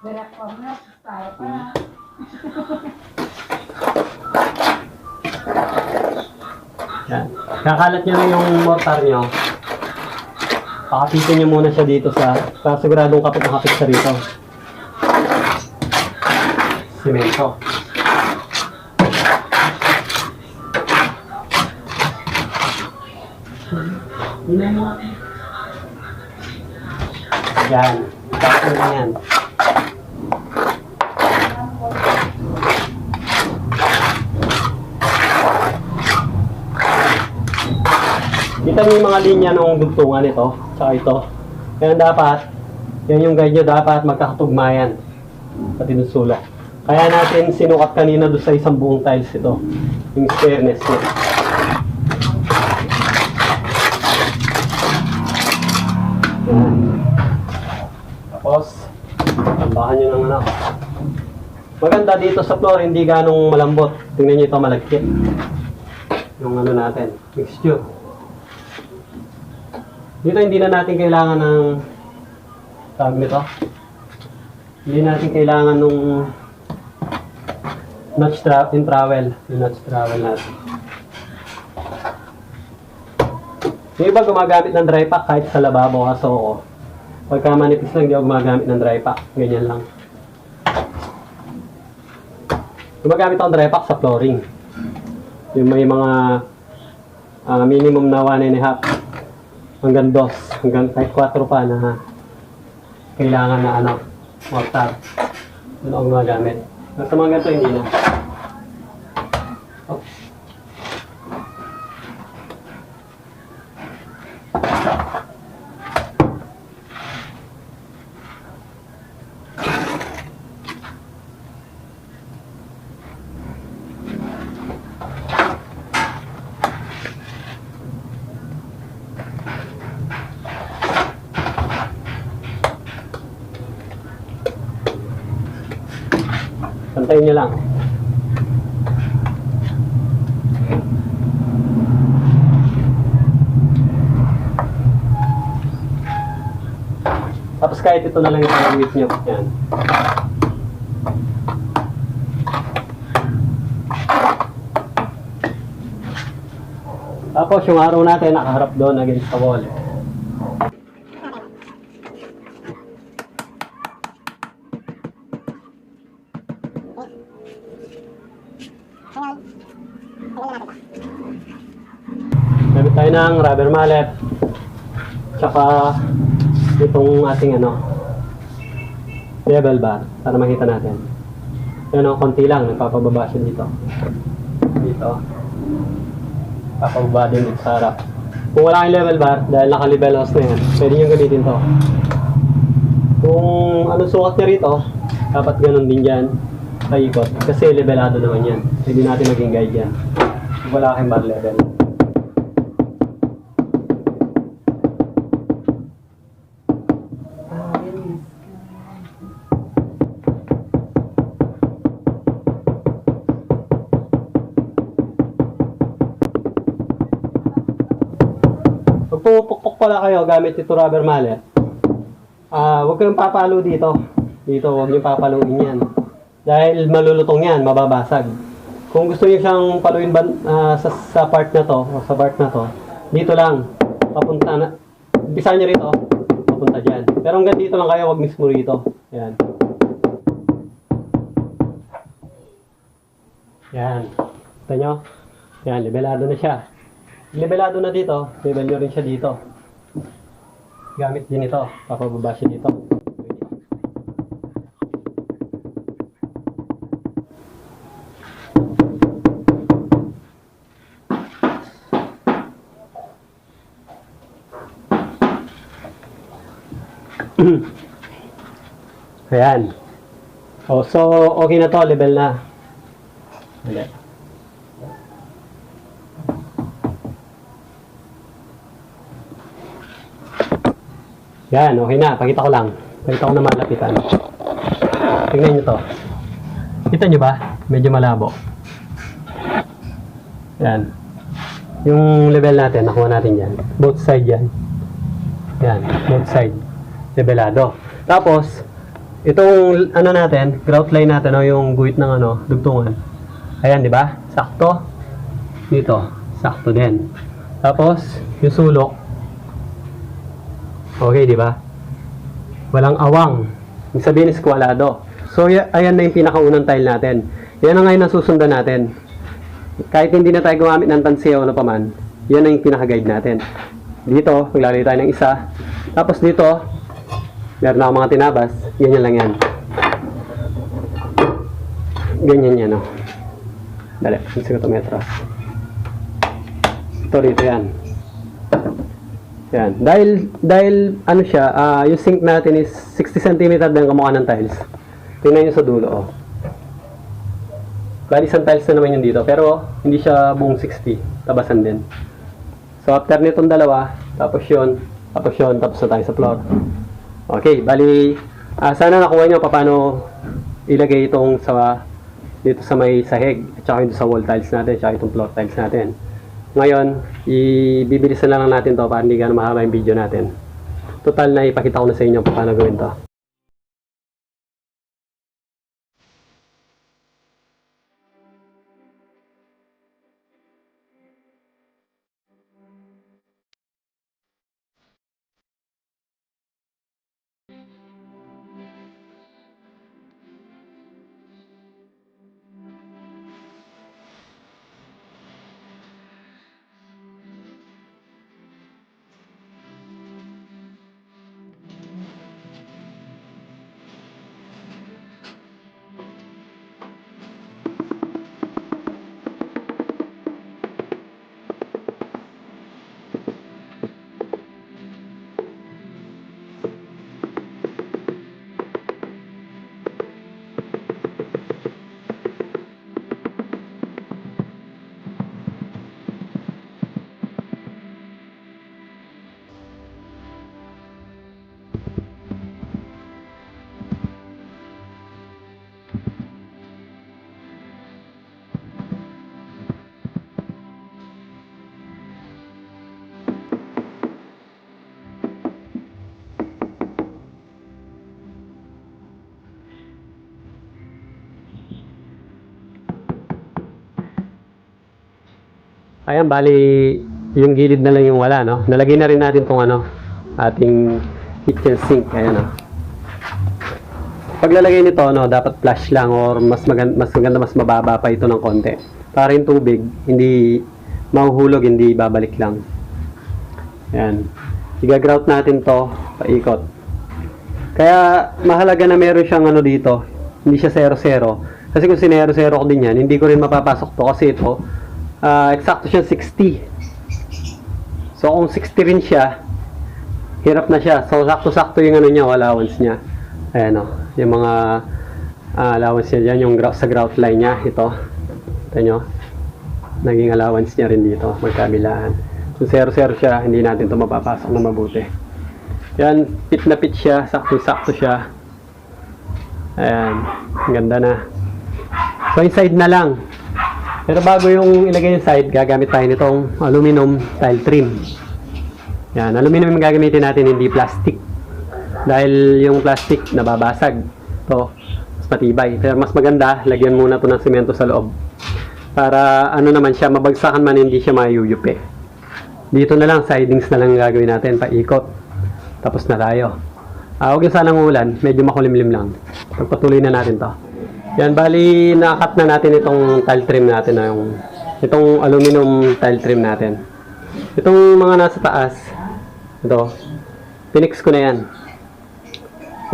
Direkornya tayo pa. Yan. Kakalat nyo lang yung mortar nyo. Pakapitin nyo muna siya dito sa siguradong kapit na kapit sa rito. Simento. Yan. Tapos na yan. Kita mo yung mga linya ng dugtungan ito, tsaka ito. Kaya dapat, yan yung guide nyo, dapat magkakatugmayan. Pati dun sulok. Kaya natin sinukat kanina doon sa isang buong tiles ito. Yung fairness niya. Yan. Tapos, tambahan nyo ng ano. Maganda dito sa floor, hindi ganong malambot. Tingnan nyo ito, malagkit. Yung ano natin, mixture. Dito hindi na natin kailangan ng tawag nito. Hindi natin kailangan nung notch trowel. Yung notch trowel natin. Yung iba gumagamit ng dry pack kahit sa lababo, kaso ako. Pagka manipis lang, hindi ako gumagamit ng dry pack. Ganyan lang. Gumagamit ako ng dry pack sa flooring. Yung may mga minimum na 1.5 hanggang 2, hanggang kahit 4 pa na kailangan na ano, mortar. Doon ako gumagamit. Sa mga ganito, hindi na. Oh. Pantayin nyo lang. Tapos kahit ito na lang yung pangawit nyo. Yan. Tapos yung araw natin nakaharap doon against the wall. Gamit tayo ng rubber mallet. Tsaka itong ating ano, level bar para makita natin. Yan o, konti lang. Nagpapababa siya dito. Dito. Papababa din dito sa harap. Kung wala kang level bar, dahil naka-level house na yan, pwede nyo gamitin to. Kung anong sukat niya rito, dapat ganun din dyan. Paikot. Kasi levelado naman yan. Pwede natin maging guide yan. Kung wala kang bar level. Pag pupukpok pala kayo gamit ito rubber mallet, huwag kayong papalo dito. Dito, huwag nyo papaluin yan. Dahil malulutong yan, mababasag. Kung gusto niyo siyang paluin sa part na to, o sa part na to, dito lang, papunta na, umpisa nyo rito, papunta dyan. Pero hanggang dito lang kayo, huwag mismo rito. Yan. Yan. Kita nyo? Yan, levelado na siya. Levelado na dito, level nyo rin siya dito. Gamit din ito, papababa siya dito. Ayan. Oh, so okay na to, level na. Hindi. Yan, okay na. Pakita ko lang. Pakita ko na malapitan. Tingnan nyo to. Kita nyo ba? Medyo malabo. Yan. Yung level natin, nakuha natin yan. Both side yan. Yan, both side. Nivelado. Tapos, itong ano natin, grout line natin, o yung guhit ng ano, dugtungan. Ayan, di ba? Sakto. Dito, sakto din. Tapos, yung sulok. Okay, di ba? Walang awang. Ibig sabihin is squalado. So, ayan na yung pinakaunang tile natin. Yan ang ngayon nasusundan natin. Kahit hindi na tayo gumamit ng tansiyaw na paman, yan ang yung pinaka-guide natin. Dito, maglalagay tayo ng isa. Tapos dito, meron ako mga tinabas. Ganyan lang yan. Ganyan yan, oh. Dali, sige ito metros. Ito rito yan. Yan. Dahil ano siya, yung sink natin is 60 cm din kamukha ng tiles. Tingnan nyo sa dulo, oh. Bali, isang tiles na naman yun dito. Pero, hindi siya buong 60. Tabasan din. So, after nitong dalawa, tapos yun, tapos na tayo sa floor. Okay, bali, sana nakuha nyo paano ilagay itong dito sa may sahig, at saka dito sa wall tiles natin, at saka itong floor tiles natin. Ngayon, ibibilisan lang natin to para hindi gano'ng mahaba yung video natin. Total na ipakita ko na sa inyo paano gawin to. Ayan, bali, yung gilid na lang yung wala, no? Nalagay na rin natin tong ano, ating kitchen sink. Ayan, no? Paglalagay nito, no, dapat flush lang or mas maganda, mas mababa pa ito ng konti. Para yung tubig, hindi mahuhulog, hindi babalik lang. Ayan. Igagrout natin to, paikot. Kaya, mahalaga na meron siyang ano dito. Hindi siya 0-0. Kasi kung sinero-0 ko din yan, hindi ko rin mapapasok to kasi ito, eksakto siya 60. So kung 60 rin siya, hirap na siya. So sakto-sakto yung ano niya, allowance niya. Ayan, o, yung mga allowance niya dyan, yung sa grout line niya, ito. Ito nyo, naging allowance niya rin dito, magkabilaan. Kung 0-0 siya, hindi natin ito mapapasok na mabuti. Yan, pit na pit siya, sakto-sakto siya. Ayan, ganda na. So inside na lang. Pero bago yung ilagay yung side, gagamit tayo nitong aluminum tile trim. Yan, aluminum yung gagamitin natin, hindi plastic. Dahil yung plastic nababasag. Ito, mas matibay. Pero mas maganda, lagyan muna to ng semento sa loob. Para ano naman siya, mabagsakan man, hindi siya mayuyupi. Dito na lang, sidings na lang gagawin natin, paikot. Tapos na tayo. Huwag yung sanang ulan, medyo makulimlim lang. Pagpatuloy na natin to. Yan, bali, nakakat na natin itong tile trim natin, itong aluminum tile trim natin. Itong mga nasa taas, ito, pinix ko na yan.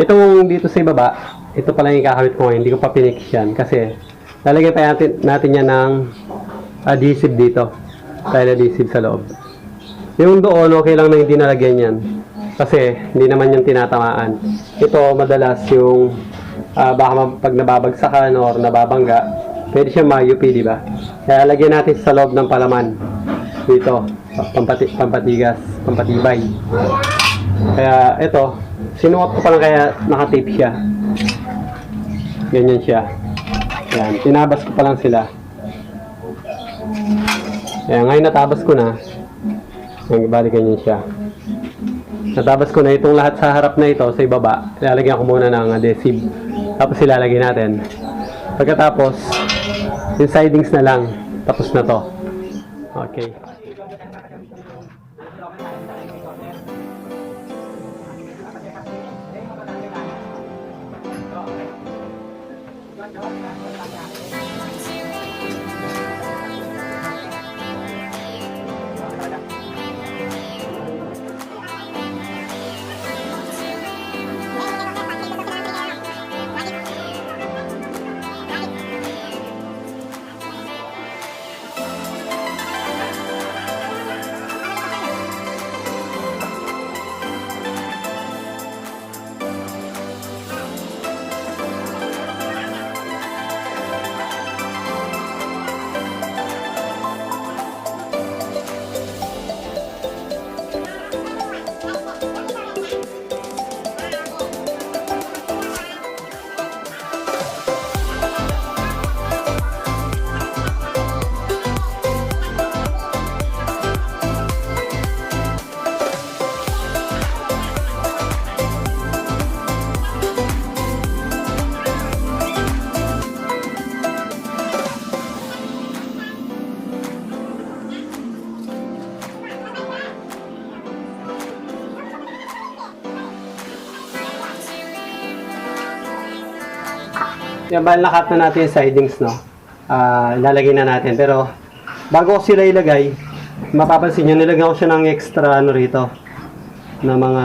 Itong dito sa ibaba, ito pala yung kakawit ko ngayon, hindi ko pa pinix yan, kasi lalagyan pa natin yan ng adhesive dito, tile adhesive sa loob. Yung doon, okay lang na hindi nalagyan yan, kasi hindi naman yung tinatamaan. Ito, madalas yung baka pag nababagsakan or nababangga, pwede siya mayupi, di ba? Kaya lagyan natin sa loob ng palaman dito, pampatigas, pampatibay. Kaya ito, sinuot ko pa lang kaya nakatape siya. Ganyan siya. Yan, tinabas ko pa lang sila. Kaya ngayon natabas ko na, balik ganyan siya. Natabas ko na itong lahat sa harap na ito, sa ibaba. Ilalagyan ko muna ng adhesive. Tapos ilalagay natin. Pagkatapos, yung sidings na lang. Tapos na to. Okay. Yan ba, nakat na natin yung sidings, no? Ilalagay na natin. Pero, bago ko sila ilagay, mapapansin nyo, nilagyan ko siya ng extra, ano rito, na mga,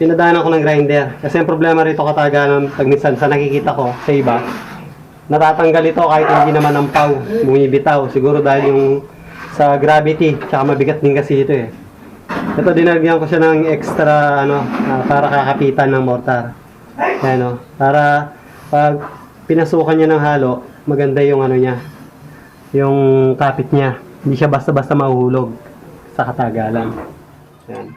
pinadaanan ko ng grinder. Kasi ang problema rito katagalan, pag minsan sa nakikita ko, sa iba, natatanggal ito kahit hindi naman ang paw, bumibitaw. Siguro dahil yung sa gravity, tsaka mabigat din kasi ito eh. Ito, dinagyan ko siya ng extra, ano, para kakapitan ng mortar. Ayan, no? Para, pag pinasukan niya ng halo, maganda yung ano niya, yung kapit niya. Hindi siya basta-basta mahuhulog sa katagalan. Yan.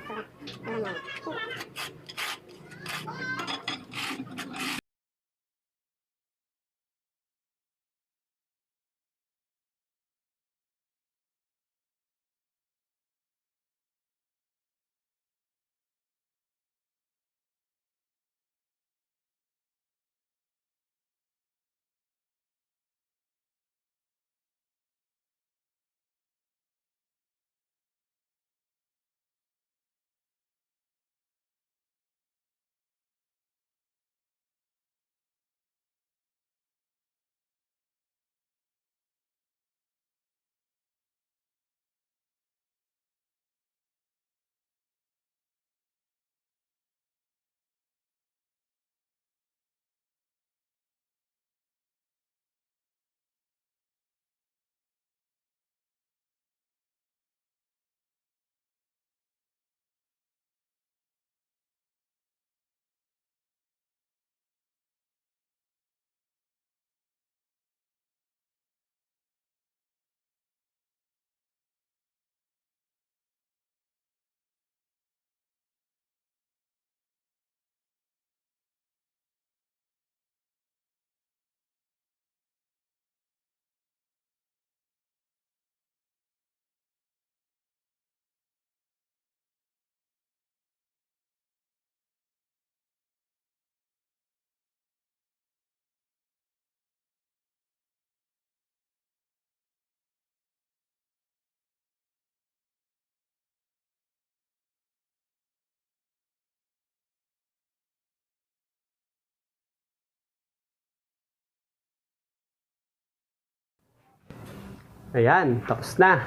Ayan, tapos na.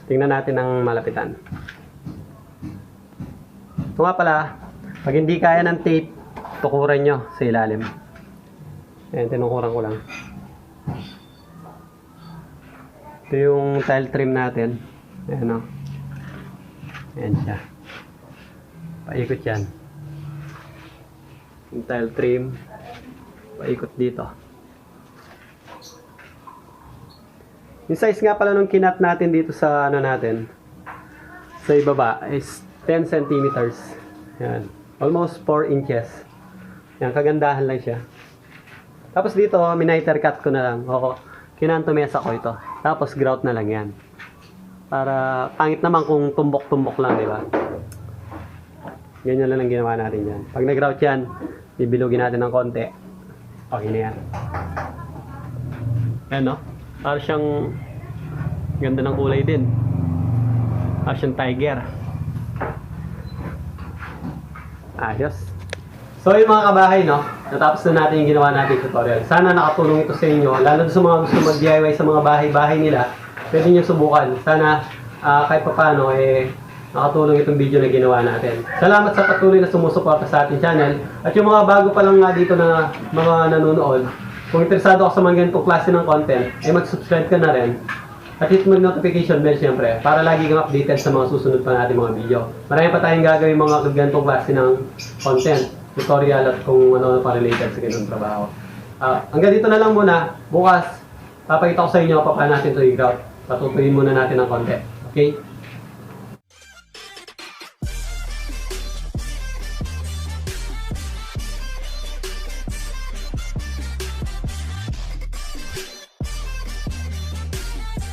Tingnan natin ang malapitan. Ito nga pala, pag hindi kaya ng tape, tukuran nyo sa ilalim. Ayan, tinukuran ko lang. Ito yung tile trim natin. Ayan o. Ayan siya. Paikot yan. Yung tile trim, paikot dito. Yung size nga pala nung kinat natin dito sa ano natin, sa ibaba is 10 centimeters. Yan. Almost 4 inches. Yan, kagandahan lang siya. Tapos dito, miniter cut ko na lang. Oo, kinantomesa ko ito. Tapos grout na lang yan. Para pangit naman kung tumbok-tumbok lang, di ba? Ganyan lang ang ginawa natin dyan. Pag nag-grout yan, bibilugin natin ng konti. Okay na yan. Ayan, no? Para siyang ganda ng kulay din. Para siyang tiger. Ayos. So yung mga kabahay, no? Natapos na natin yung ginawa natin tutorial. Sana nakatulong ito sa inyo. Lalo sa mga gusto mag-DIY sa mga bahay-bahay nila. Pwede nyo subukan. Sana kahit papano, nakatulong itong video na ginawa natin. Salamat sa patuloy na sumusuporta sa ating channel. At yung mga bago pa lang nga dito na mga nanonood, kung interesado ako sa mga ganitong klase ng content, mag-subscribe ka na rin. At hit mo yung notification bell syempre, para lagi kang updated sa mga susunod pa natin mga video. Marami pa tayong gagawin mga ganitong klase ng content, tutorial at kung ano pa related sa ganitong trabaho. Hanggang dito na lang muna. Bukas, papakita ko sa inyo paano natin ito i-grout. Patutuyin muna natin ng konti. Okay?